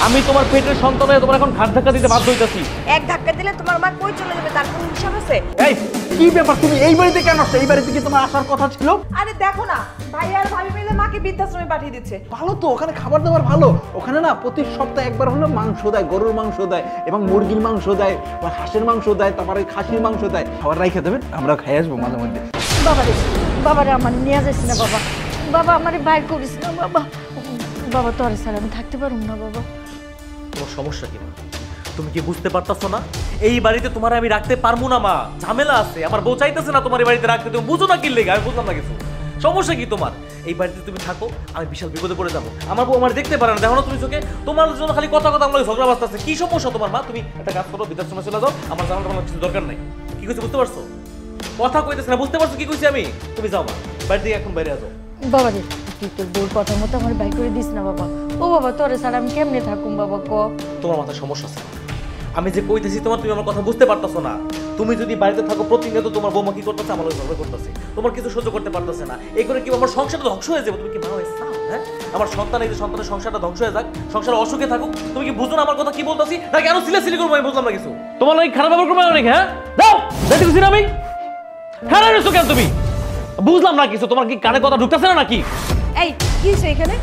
আমি তোমার পেটের সন্তান হয়ে তোমার এখন ঘাট ধাক্কা দিতে বাধ্য হইতাছি। এক ধাক্কা দিলে তোমার মা কই চলে যাবে তার কোনো হিসাব আছে? এই কি ব্যাপার, তুমি এই বাড়িতে কেন আসছো? এই বাড়িতে কি তোমার আসার কথা ছিল? আরে দেখো না, ভাই আর ভাবি মিলে মাকে বৃদ্ধাশ্রমে পাঠিয়ে দিচ্ছে। ভালো তো, ওখানে খাবার দাবার ভালো। ওখানে না প্রতি সপ্তাহে একবার হলো মাংস দেয়, গরুর মাংস দেয় এবং মুরগির মাংস দেয়, হাঁসের মাংস দেয়, তারপরে খাসির মাংস দেয়। খাবার রাইখে দেবেন, আমরা খাই আসবো মাঝে মধ্যে। বাবারে আমার নিয়ে যাইস না বাবা, বাবা আমারে বাইর করিস না বাবা, বাবা তোর ছাড়া আমি থাকতে পারুম না বাবা। তোমার সমস্যা কি? তুমি কি বুঝতে পারতাছো না এই বাড়িতে তোমার আমি রাখতে পারবো না মা, ঝামেলা আছে। আমার বউ চাইতেছে না তোমার এই বাড়িতে রাখতে, তুমি বুঝো না কি লেগে? আমি বুঝলাম না কিছু। সমস্যা কি তোমার? এই বাড়িতে তুমি থাকো, আমি বিশাল বিপদে পড়ে যাবো। আমার বউ আমার দেখতে পারে না, দেখো না তুমি চোখে? তোমার জন্য খালি কথা কথা আমার ঝগড়া বাজতেছে। কি সমস্যা তোমার মা? তুমি একটা কাজ করো, বৃদ্ধাশ্রমে চলে যাও, আমার জানার কোনো কিছু দরকার নাই। কি কইছে বুঝতে পারছো? কথা কইতেছে না, বুঝতে পারছো কি কইছি আমি? তুমি যাও মা, বাড়ি থেকে এখন বাইরে আসো। বাবা রে, তুই তোর বউর কথা মতো আমার বাইর করে দিস না বাবা। ও বাবা তোর ছাড়া আমি কেমনে থাকুম বাবা ক? তোমার মাথায় সমস্যা আছে। আমি যে কইতেছি তোমার, তুমি আমার কথা বুঝতে পারতাছো না। তুমি যদি বাড়িতে থাকো, প্রতিনিয়ত তোমার বৌমা কি করতেছে, আমার ঝগড়া করতেছে, তোমার কিছু সহ্য করতে পারতেছে না। এই করে কি আমার সংসারটা ধ্বংস হয়ে যাবে? তুমি কি ভালো হয়েছে? হ্যাঁ, আমার সন্তান, এই যে সন্তানের সংসারটা ধ্বংস হয়ে যাক, সংসার অসুখে থাকুক, তুমি কি বুঝো না আমার কথা কি বলতেছি? না কেন সিলেসিলি করবো? আমি বুঝলাম না কিছু। তোমার লাগে খারাপ ব্যবহার করবো অনেক। হ্যাঁ যাও, দেখতে খুশি না আমি? খারাপ হয়েছো কেন তুমি? বুঝলাম না কিছু। তোমার কি কানে কথা ঢুকতেছে না নাকি? এই কি হইছে এখানে?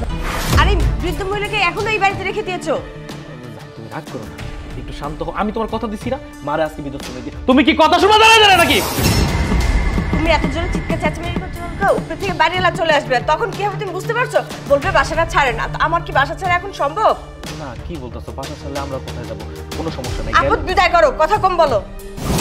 আরে বৃদ্ধ মহিলাকে এখনো এই বাড়িতে রেখে দিয়েছো? তুমি রাগ করো না, একটু শান্ত হও। আমি তোমার কথা দিছি না, মারে আজকে বৃদ্ধাশ্রমে দিয়ে। তুমি কি কথা শোনা যায় না নাকি? তুমি এত জোরে চিৎকার চেঁচামেচি করছো, উপর থেকে বাড়িওয়ালা চলে আসবে, তখন কি হবে তুমি বুঝতে পারছো? বলবে বাসাটা ছাড়ে না। তো আমার কি বাসা ছাড়া এখন সম্ভব? না, কি বলতেছো? বাসা ছাড়লে আমরা কোথায় যাবো? কোনো সমস্যা নেই। আপদ বিদায় করো, কথা কম বলো।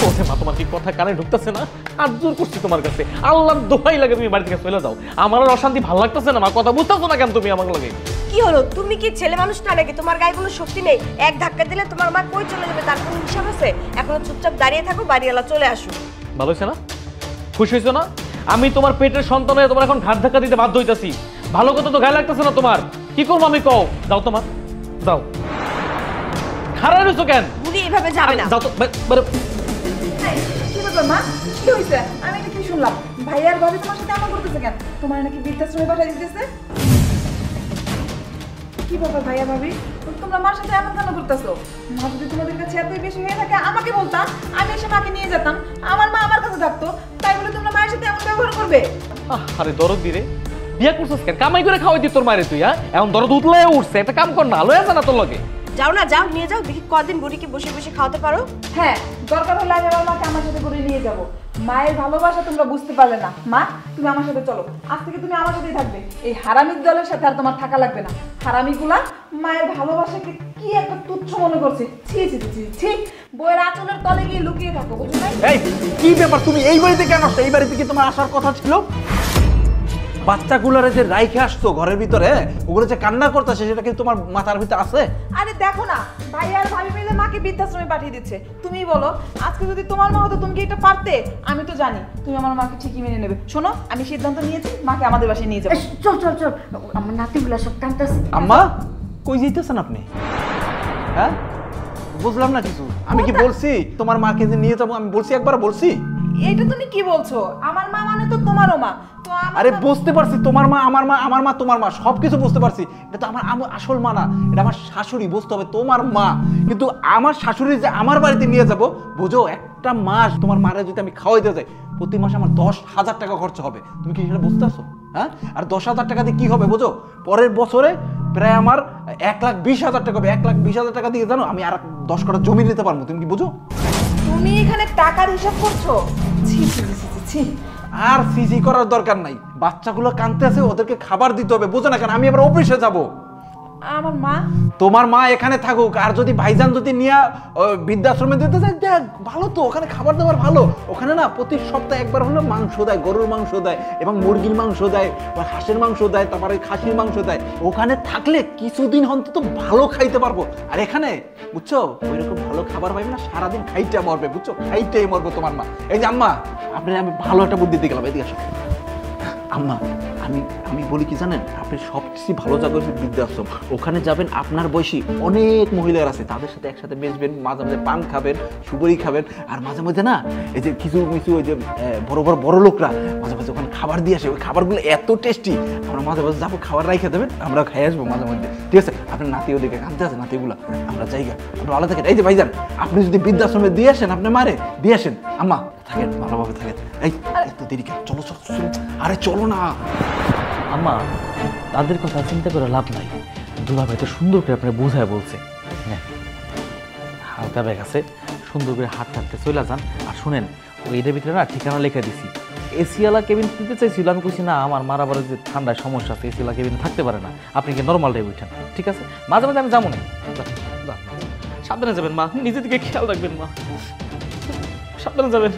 ওরে মা, তোমার কি কথা কানে ঢুকতেছে না? আর জোর করছি তোমার কাছে, আল্লাহর দোহাই লাগে তুমি বাড়ি থেকে চলে যাও। আমার আর অশান্তি ভালো লাগতেছে না মা। কথা বুঝতেছো না কেন তুমি আমার লাগে? কি হলো? তুমি কি ছেলে মানুষ না নাকি? তোমার গায়ে কোনো শক্তি নেই? এক ধাক্কা দিলে তোমার মা কই চলে যাবে তার কোনো হিসাব আছে? এখনো চুপচাপ দাঁড়িয়ে থাকো, বাড়িওয়ালা চলে আসুক। ভালো হয়েছে না? খুশি হয়েছো না? আমি তোমার পেটের সন্তান হয়ে তোমার এখন ঘাট ধাক্কা দিতে বাধ্য হইতাছি। ভালো কথা তো গায়ে লাগতেছে না তোমার। কি করবো আমি কও? যাও তোমার, যাও। খারাপ হয়েছো কেন? বুড়ি এইভাবে যাবে না। যাও তো। কি ব্যাপার মা? কি হইছে? আমি এটা কি শুনলাম? ভাই আর ভাবি তোমার সাথে এমন করতেছে কেন? তোমার নাকি বৃদ্ধাশ্রমে পাঠিয়ে দিতেছে? কি ব্যাপার ভাইয়া ভাবি? তোমরা মার সাথে এমন কেন করতেছো? মা যদি তোমাদের কাছে এতই বেশি হয়ে থাকে আমাকে বলতা, আমি এসে মাকে নিয়ে যেতাম, আমার মা আমার কাছে থাকতো। তাই বলে তোমরা মায়ের সাথে এমন ব্যবহার করবে? আরে দরদ দিরে, বিয়া করছিস কেন? কামাই করে খাওয়াই দিই তোর মায়ের তুই। হ্যাঁ, এখন দরদ উতলে উঠছে, একটা কাম কর না, লয়ে যা না তোর লগে। যাও না, যাও, নিয়ে যাও, দেখি কদিন বুড়িকে বসে বসে খাওয়াতে পারো। হ্যাঁ, দরকার হলে আমি আমার মাকে আমার সাথে করে নিয়ে যাব। মায়ের ভালোবাসা তোমরা বুঝতে পারলে না। মা, তুমি আমার সাথে চলো, আজ থেকে তুমি আমার সাথেই থাকবে। এই হারামির দলের সাথে আর তোমার থাকা লাগবে না। হারামিগুলা মায়ের ভালোবাসাকে কি একটা তুচ্ছ মনে করছে। ছি ছি ছি ছি, বইয়ের আঁচলের তলে গিয়ে লুকিয়ে থাকো, বুঝো নাই? এই কি ব্যাপার, তুমি এই বাড়িতে কেন আসছো? এই বাড়িতে কি তোমার আসার কথা ছিল? বাচ্চাগুলোরে যে রাইখে আসতো ঘরের ভিতরে, ওগুলো যে কান্না করতেছে, সেটা কি তোমার মাথার ভিতরে আছে? আরে দেখো না, ভাই আর ভাবি মিলে মাকে বৃদ্ধাশ্রমে পাঠিয়ে দিচ্ছে। তুমি বলো, আজকে যদি তোমার মা হতো তুমি কি এটা পারতে? আমি তো জানি তুমি আমার মাকে ঠিকই মেনে নেবে। শোনো, আমি সিদ্ধান্ত নিয়েছি, মাকে আমাদের বাসায় নিয়ে যাবো। চল চল চল, আমার নাতিগুলা সব টানতেছে। আম্মা, কই যাইতেছেন আপনি? হ্যাঁ, বুঝলাম না কিছু। আমি কি বলছি তোমার মাকে যে নিয়ে যাবো? আমি বলছি, একবার বলছি? এটা তুমি কি বলছো? আমার মা মানে তো তোমারও মা। তো আরে বুঝতে পারছি, তোমার মা আমার মা, আমার মা তোমার মা, সবকিছু বুঝতে পারছি। এটা তো আমার আসল মা না, এটা আমার শাশুড়ি। বুঝতে হবে, তোমার মা। কিন্তু আমার শাশুড়ি যে আমার বাড়িতে নিয়ে যাব, বুঝো, একটা মাস তোমার মারে যদি আমি খাওয়াইতে যাই, প্রতি মাসে আমার 10,000 টাকা খরচা হবে। তুমি কি সেটা বুঝতে পারছো? হ্যাঁ, আর 10,000 টাকা দিয়ে কি হবে বুঝো? পরের বছরে প্রায় আমার 1,20,000 টাকা হবে। 1,20,000 টাকা দিয়ে জানো আমি আর 10 কাঠা জমি নিতে পারবো। তুমি কি বুঝো? তুমি এখানে টাকার হিসাব করছো? ছি ছি ছি ছি ছি। আর সিজি করার দরকার নাই। বাচ্চাগুলো কাঁদতে আছে, ওদেরকে খাবার দিতে হবে, বুঝো না কেন? আমি আবার অফিসে যাবো। আমার মা? তোমার মা এখানে থাকুক, আর যদি ভাইজান যদি নিয়ে বৃদ্ধাশ্রমে দিতে চাই, দেখ, ভালো তো, ওখানে খাবার দাবার ভালো। ওখানে না প্রতি সপ্তাহে একবার হলো মাংস দেয়, গরুর মাংস দেয় এবং মুরগির মাংস দেয়, হাঁসের মাংস দেয়, তারপরে খাসির মাংস দেয়। ওখানে থাকলে কিছুদিন অন্তত ভালো খাইতে পারবো। আর এখানে বুঝছো, ওইরকম ভালো খাবার পাইবে না, সারাদিন খাইটা মরবে, বুঝছো? খাইটাই মরবে তোমার মা। এই যে আম্মা, আপনি আমি ভালো একটা বুদ্ধি দিয়ে গেলাম, এদিকে আসো। আম্মা, আমি আমি বলি কি জানেন, আপনি সবচেয়ে ভালো জায়গা হচ্ছে বৃদ্ধাশ্রম। ওখানে যাবেন, আপনার বয়সী অনেক মহিলারা আছে, তাদের সাথে একসাথে বেচবেন, মাঝে মাঝে পান খাবেন, সুপারি খাবেন, আর মাঝে মাঝে না এই যে কিছু কিছু ওই যে বড় লোকরা মাঝে মাঝে ওখানে খাবার দিয়ে আসে, ওই খাবারগুলো এত টেস্টি, আমরা মাঝে মাঝে যাবো, খাবার রাইখে দেবেন, আমরা খাই আসবো মাঝে মাঝে, ঠিক আছে? আপনার নাতি ওদিকে কাঁদতে আছে, নাতিগুলা, আমরা জায়গা আপনি ভালো থাকেন। এই যে ভাইজান, আপনি যদি বৃদ্ধাশ্রমে দিয়ে আসেন, আপনি মারে দিয়ে আসেন, আম্মা থাকেন, ভালোভাবে থাকেন। এই এত দেরি কেন, চলো চলো চলো, আরে চলো না। আম্মা, তাদের কথা চিন্তা করে লাভ নাই। দুলাভাই তো সুন্দর করে আপনার বোঝায় বলছে। হ্যাঁ, হালকা ব্যাগ আছে, সুন্দর করে হাত হাঁটতে চলে যান। আর শুনেন, ওই এটার ভিতরে না ঠিকানা লিখে দিছি। এসিওয়ালা কেবিন দিতে চাইছিল, আমি কইছি না, আমার মারা বাড়ির যে ঠান্ডায় সমস্যা আছে, এসিওয়ালা কেবিনে থাকতে পারে না, আপনি কি নর্মালটাই উঠেন, ঠিক আছে? মাঝে মাঝে আমি যাবো না, সাবধানে যাবেন মা, নিজে থেকে খেয়াল রাখবেন মা, সাবধানে যাবেন।